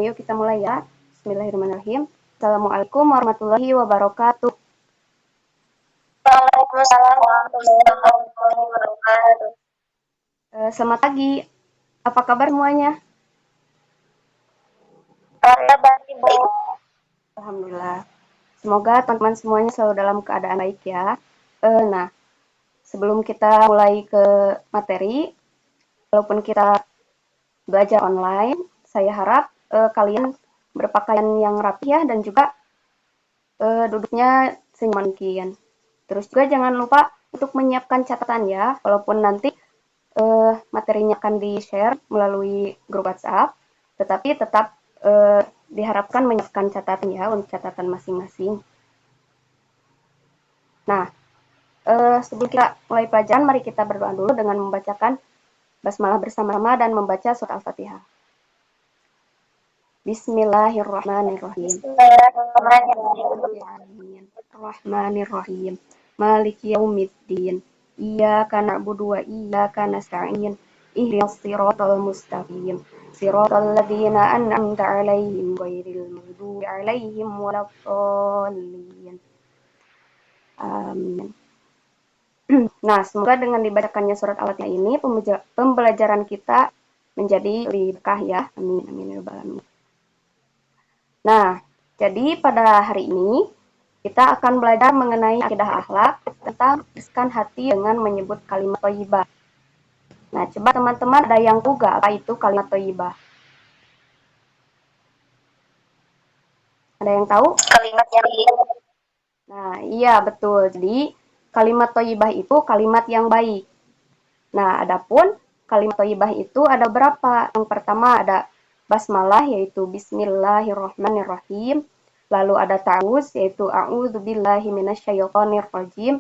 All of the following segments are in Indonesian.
Yuk kita mulai ya. Bismillahirrahmanirrahim. Assalamualaikum warahmatullahi wabarakatuh. Waalaikumsalam warahmatullahi wabarakatuh. Selamat pagi. Apa kabar semuanya? Saya Bakti Bu. Alhamdulillah. Semoga teman-teman semuanya selalu dalam keadaan baik ya. Nah, sebelum kita mulai ke materi, walaupun kita belajar online, saya harap kalian berpakaian yang rapi ya dan juga duduknya senyaman mungkin. Terus juga jangan lupa untuk menyiapkan catatan ya, walaupun nanti materinya akan di-share melalui grup WhatsApp, tetapi tetap diharapkan menyiapkan catatan ya untuk catatan masing-masing. Nah, sebelum kita mulai pelajaran, mari kita berdoa dulu dengan membacakan basmalah bersama-sama dan membaca surat Al-Fatihah. Bismillahirrahmanirrahim. Bismillahirrahmanirrahim. Rahmanirrahim. Maliki yaumiddin. Iyyaka na'budu wa iyyaka nasta'in. Ihdinas siratal mustaqim. Siratal ladzina an'amta 'alaihim ghairil maghdubi 'alaihim waladdallin. Amin. Nah, semoga dengan dibacakannya surat Al-Fatihah ini pembelajaran kita menjadi lebih berkah ya. Amin amin ya rabbal alamin. Nah, jadi pada hari ini kita akan belajar mengenai akidah akhlak tentang iskan hati dengan menyebut kalimat thayyibah. Nah, coba teman-teman ada yang tahu gak apa itu kalimat thayyibah? Ada yang tahu? Kalimat yang Nah, iya betul. Jadi, kalimat thayyibah itu kalimat yang baik. Nah, adapun kalimat thayyibah itu ada berapa? Yang pertama ada basmalah yaitu bismillahirrahmanirrahim. Lalu ada ta'awuz yaitu a'udzubillahi minasyaitonirrajim.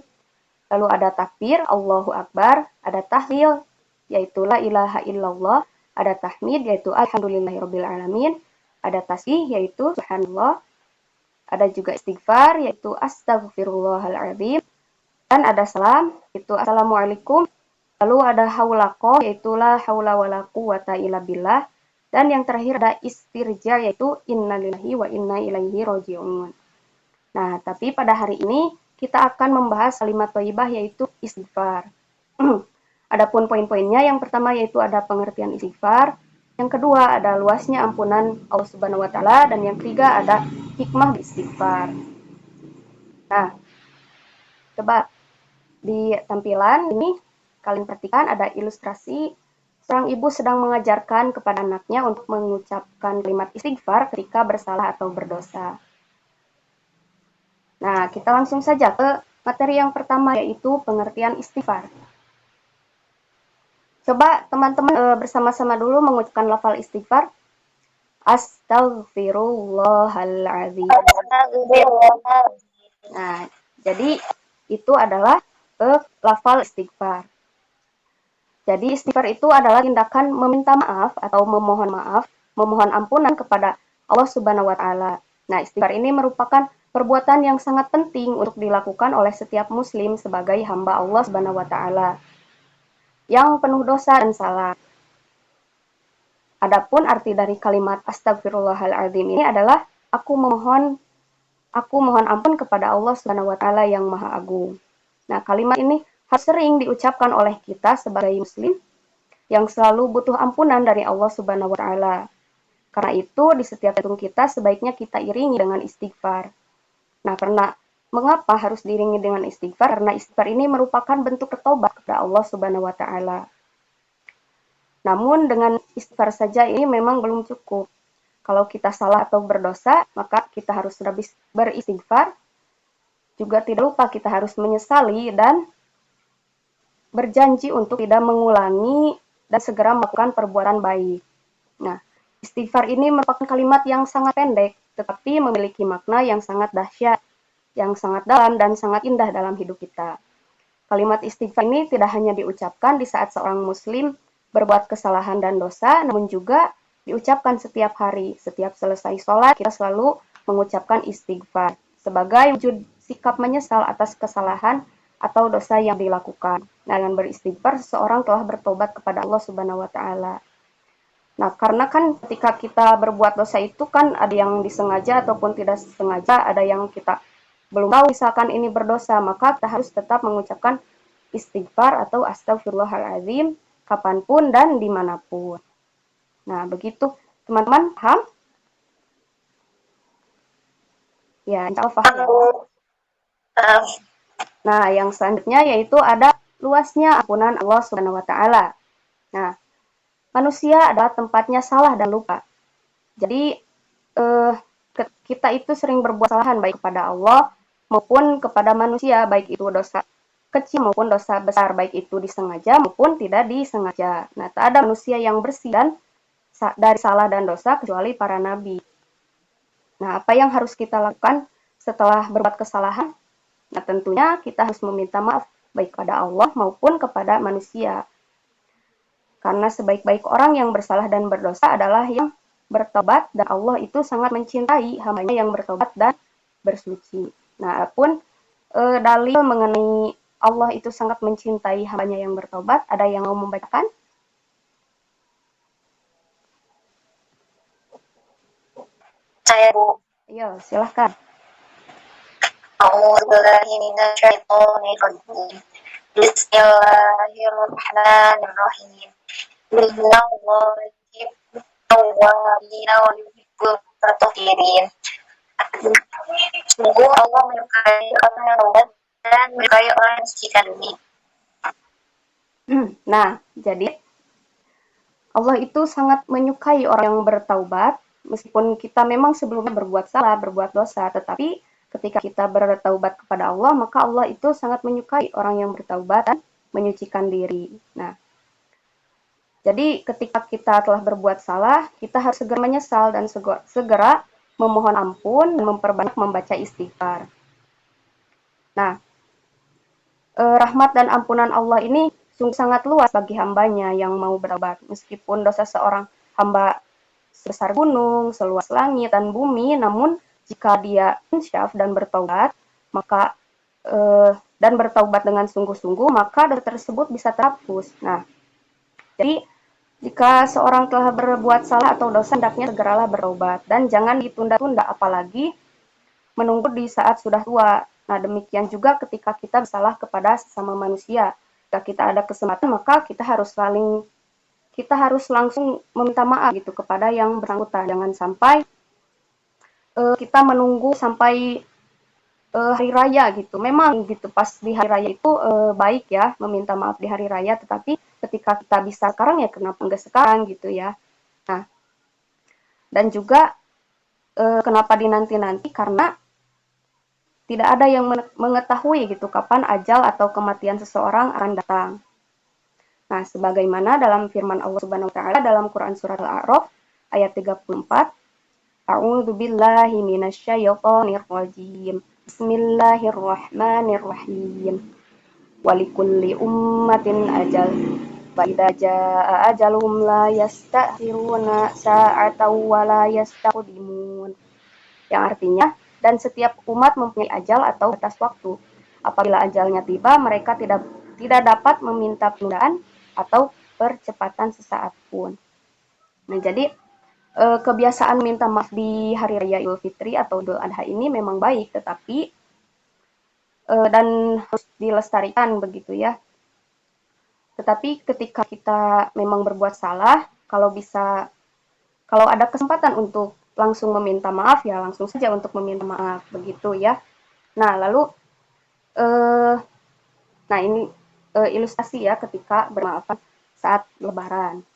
Lalu ada takbir Allahu Akbar, ada tahlil yaitu la ilaha illallah, ada tahmid yaitu alhamdulillahirabbil alamin, ada tasbih yaitu subhanallah, ada juga istighfar yaitu astaghfirullahaladzim, dan ada salam yaitu assalamualaikum. Lalu ada haulaqoh yaitu la haula wala quwata illa billah, dan yang terakhir ada istirja yaitu innalillahi wa inna ilaihi raji'un. Nah, tapi pada hari ini kita akan membahas kalimat thayyibah yaitu istighfar. Adapun poin-poinnya, yang pertama yaitu ada pengertian istighfar, yang kedua ada luasnya ampunan Allah Subhanahu wa taala, dan yang ketiga ada hikmah istighfar. Nah, coba di tampilan ini kalian perhatikan ada ilustrasi seorang ibu sedang mengajarkan kepada anaknya untuk mengucapkan kalimat istighfar ketika bersalah atau berdosa. Nah, kita langsung saja ke materi yang pertama yaitu pengertian istighfar. Coba teman-teman bersama-sama dulu mengucapkan lafal istighfar. Astaghfirullahaladzim. Nah, jadi itu adalah lafal istighfar. Jadi istighfar itu adalah tindakan meminta maaf atau memohon ampunan kepada Allah Subhanahu wa taala. Nah, istighfar ini merupakan perbuatan yang sangat penting untuk dilakukan oleh setiap muslim sebagai hamba Allah Subhanahu wa taala yang penuh dosa dan salah. Adapun arti dari kalimat astagfirullahaladzim ini adalah aku mohon ampun kepada Allah Subhanahu wa taala yang Maha Agung. Nah, kalimat ini harus sering diucapkan oleh kita sebagai muslim yang selalu butuh ampunan dari Allah Subhanahu wa taala. Karena itu di setiap jantung kita sebaiknya kita iringi dengan istighfar. Nah, karena mengapa harus diiringi dengan istighfar? Karena istighfar ini merupakan bentuk bertobat kepada Allah Subhanahu wa taala. Namun dengan istighfar saja ini memang belum cukup. Kalau kita salah atau berdosa, maka kita harus beristighfar. Juga tidak lupa kita harus menyesali dan berjanji untuk tidak mengulangi dan segera melakukan perbuatan baik. Nah, istighfar ini merupakan kalimat yang sangat pendek, tetapi memiliki makna yang sangat dahsyat, yang sangat dalam dan sangat indah dalam hidup kita. Kalimat istighfar ini tidak hanya diucapkan di saat seorang muslim berbuat kesalahan dan dosa, namun juga diucapkan setiap hari. Setiap selesai sholat, kita selalu mengucapkan istighfar sebagai wujud sikap menyesal atas kesalahan atau dosa yang dilakukan. Nah, dengan beristighfar seseorang telah bertobat kepada Allah Subhanahu wa taala. Nah, karena kan ketika kita berbuat dosa itu kan ada yang disengaja ataupun tidak sengaja, ada yang kita belum tahu misalkan ini berdosa, maka kita harus tetap mengucapkan istighfar atau astagfirullahaladzim kapanpun dan dimanapun. Nah, begitu teman-teman paham? Ya, insya Allah paham ya. Nah, yang selanjutnya yaitu ada luasnya ampunan Allah Subhanahu wa taala. Nah, manusia adalah tempatnya salah dan lupa. Jadi kita itu sering berbuat kesalahan baik kepada Allah maupun kepada manusia, baik itu dosa kecil maupun dosa besar, baik itu disengaja maupun tidak disengaja. Nah, tak ada manusia yang bersih dan dari salah dan dosa kecuali para nabi. Nah, apa yang harus kita lakukan setelah berbuat kesalahan? Nah, tentunya kita harus meminta maaf baik kepada Allah maupun kepada manusia. Karena sebaik-baik orang yang bersalah dan berdosa adalah yang bertobat, dan Allah itu sangat mencintai hambanya yang bertobat dan bersuci. Nah, adapun dalil mengenai Allah itu sangat mencintai hambanya yang bertobat, ada yang mau membacakan? Saya Bu. Ayo, silahkan. Bismillahirrahmanirrahim. Sungguh Allah menyukai orang yang taubat dan menyukai orang yang sucikan diri. Nah, jadi Allah itu sangat menyukai orang yang bertaubat, meskipun kita memang sebelumnya berbuat salah, berbuat dosa, tetapi ketika kita bertaubat kepada Allah, maka Allah itu sangat menyukai orang yang bertaubat dan menyucikan diri. Nah, jadi ketika kita telah berbuat salah, kita harus segera menyesal dan segera memohon ampun dan memperbanyak membaca istighfar. Nah, rahmat dan ampunan Allah ini sungguh sangat luas bagi hambanya yang mau bertobat. Meskipun dosa seorang hamba sebesar gunung, seluas langit dan bumi, namun jika dia insyaf dan bertobat, maka dan bertobat dengan sungguh-sungguh, maka dosa tersebut bisa terhapus. Nah, jadi jika seorang telah berbuat salah atau dosa, hendaknya segeralah bertobat dan jangan ditunda-tunda, apalagi menunggu di saat sudah tua. Nah, demikian juga ketika kita bersalah kepada sesama manusia. Jika kita ada kesempatan, maka kita harus langsung meminta maaf gitu kepada yang bersangkutan. Jangan sampai kita menunggu sampai hari raya gitu. Memang gitu pas di hari raya itu baik ya meminta maaf di hari raya, tetapi ketika kita bisa sekarang ya kenapa enggak sekarang gitu ya. Nah, dan juga kenapa dinanti-nanti, karena tidak ada yang mengetahui gitu kapan ajal atau kematian seseorang akan datang. Nah, sebagaimana dalam firman Allah Subhanahu wa taala dalam Quran surat Al-A'raf ayat 34, A'udzu billahi minasyaitonir rajim. Bismillahirrahmanirrahim. Walikulli ummatin ajal. Fa idza jaa ajaluhum la yastakhiruna sa'atan wa la yastaqdimun. Yang artinya, dan setiap umat mempunyai ajal atau batas waktu. Apabila ajalnya tiba, mereka tidak dapat meminta penundaan atau percepatan sesaat pun. Nah, jadi kebiasaan minta maaf di hari raya Idul Fitri atau Idul Adha ini memang baik, tetapi dan harus dilestarikan begitu ya. Tetapi ketika kita memang berbuat salah, kalau ada kesempatan untuk langsung meminta maaf, ya langsung saja untuk meminta maaf begitu ya. Nah, lalu ini ilustrasi ya ketika bermaafan saat Lebaran.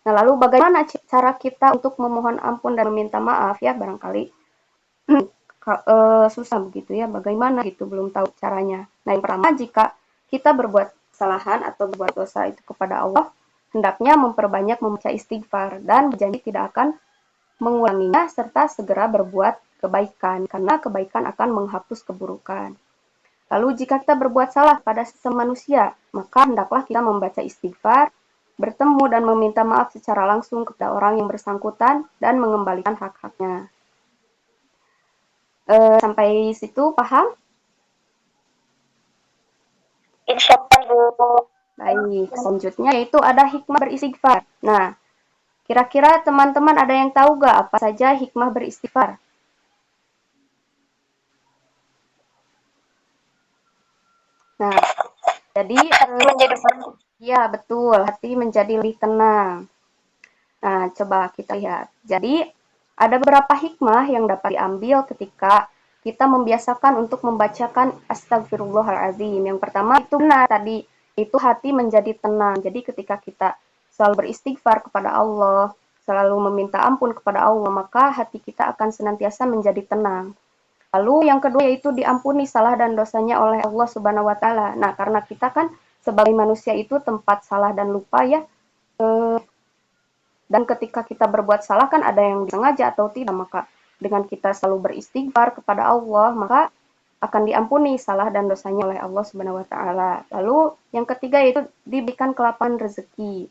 Nah, lalu bagaimana cara kita untuk memohon ampun dan meminta maaf ya, barangkali susah begitu ya, bagaimana gitu, belum tahu caranya. Nah, yang pertama, jika kita berbuat kesalahan atau berbuat dosa itu kepada Allah, hendaknya memperbanyak membaca istighfar dan berjanji tidak akan mengulanginya serta segera berbuat kebaikan, karena kebaikan akan menghapus keburukan. Lalu jika kita berbuat salah pada sesama manusia, maka hendaklah kita membaca istighfar, bertemu dan meminta maaf secara langsung kepada orang yang bersangkutan dan mengembalikan hak-haknya. Sampai situ paham? Baik, selanjutnya yaitu ada hikmah beristighfar. Nah, kira-kira teman-teman ada yang tahu gak apa saja hikmah beristighfar? Nah, jadi menjadi ya betul, hati menjadi lebih tenang. Nah, coba kita lihat. Jadi, ada beberapa hikmah yang dapat diambil ketika kita membiasakan untuk membacakan Astagfirullahaladzim. Yang pertama itu benar tadi, itu hati menjadi tenang. Jadi ketika kita selalu beristighfar kepada Allah, selalu meminta ampun kepada Allah, maka hati kita akan senantiasa menjadi tenang. Lalu yang kedua yaitu diampuni salah dan dosanya oleh Allah Subhanahu wa taala. Nah, karena kita kan sebagai manusia itu tempat salah dan lupa ya. Dan ketika kita berbuat salah kan ada yang disengaja atau tidak, maka dengan kita selalu beristighfar kepada Allah, maka akan diampuni salah dan dosanya oleh Allah Subhanahu wa taala. Lalu yang ketiga yaitu diberikan kelapangan rezeki.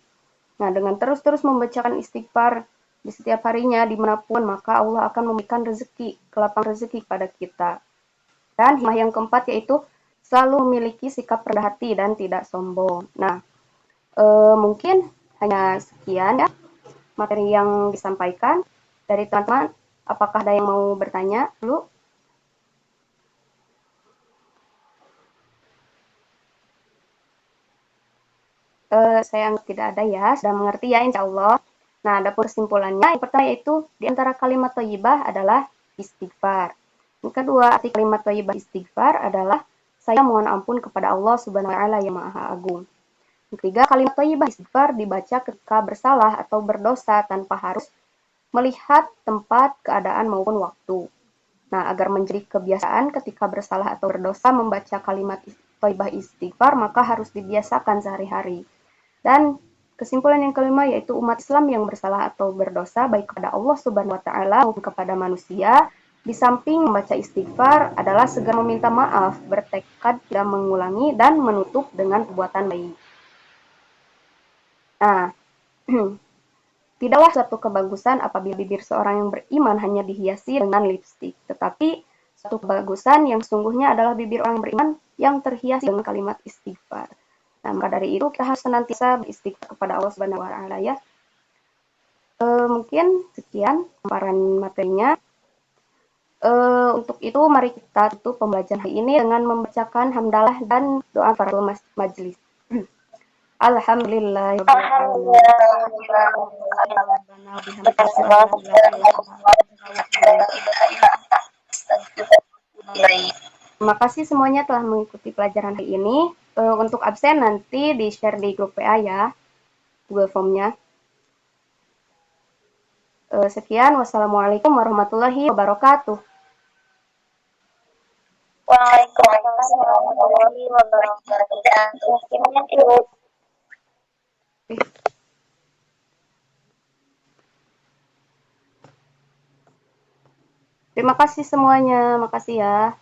Nah, dengan terus-terus membacakan istighfar di setiap harinya dimanapun, maka Allah akan memberikan rezeki, kelapangan rezeki pada kita. Dan hikmah yang keempat yaitu selalu memiliki sikap rendah hati dan tidak sombong. Nah, mungkin hanya sekian ya materi yang disampaikan dari teman-teman. Apakah ada yang mau bertanya dulu? Saya anggap tidak ada ya, sudah mengerti ya insya Allah. Nah, ada kesimpulannya. Yang pertama yaitu di antara kalimat thayyibah adalah istighfar. Yang kedua, arti kalimat thayyibah istighfar adalah saya mohon ampun kepada Allah Subhanahu wa taala yang Maha Agung. Yang ketiga, kalimat thayyibah istighfar dibaca ketika bersalah atau berdosa tanpa harus melihat tempat, keadaan maupun waktu. Nah, agar menjadi kebiasaan ketika bersalah atau berdosa membaca kalimat thayyibah istighfar, maka harus dibiasakan sehari-hari. Dan kesimpulan yang kelima yaitu umat Islam yang bersalah atau berdosa baik kepada Allah Subhanahu wa taala maupun kepada manusia, di samping membaca istighfar adalah segera meminta maaf, bertekad tidak mengulangi dan menutup dengan perbuatan baik. Nah, tidaklah suatu kebagusan apabila bibir seorang yang beriman hanya dihiasi dengan lipstik, tetapi suatu kebagusan yang sungguhnya adalah bibir orang beriman yang terhiasi dengan kalimat istighfar. Nah, maka dari itu kita harus senantiasa beristighfar kepada Allah Subhanahu wa taala ya. Mungkin sekian paparan materinya. Untuk itu mari kita tutup pembelajaran hari ini dengan membacakan hamdalah dan doa para majelis. Alhamdulillah. Terima kasih semuanya telah mengikuti pelajaran hari ini. Untuk absen nanti di-share di grup WA ya, Google Form-nya. Sekian, wassalamualaikum warahmatullahi wabarakatuh. Waalaikumsalam warahmatullahi wabarakatuh. Terima kasih semuanya, makasih ya.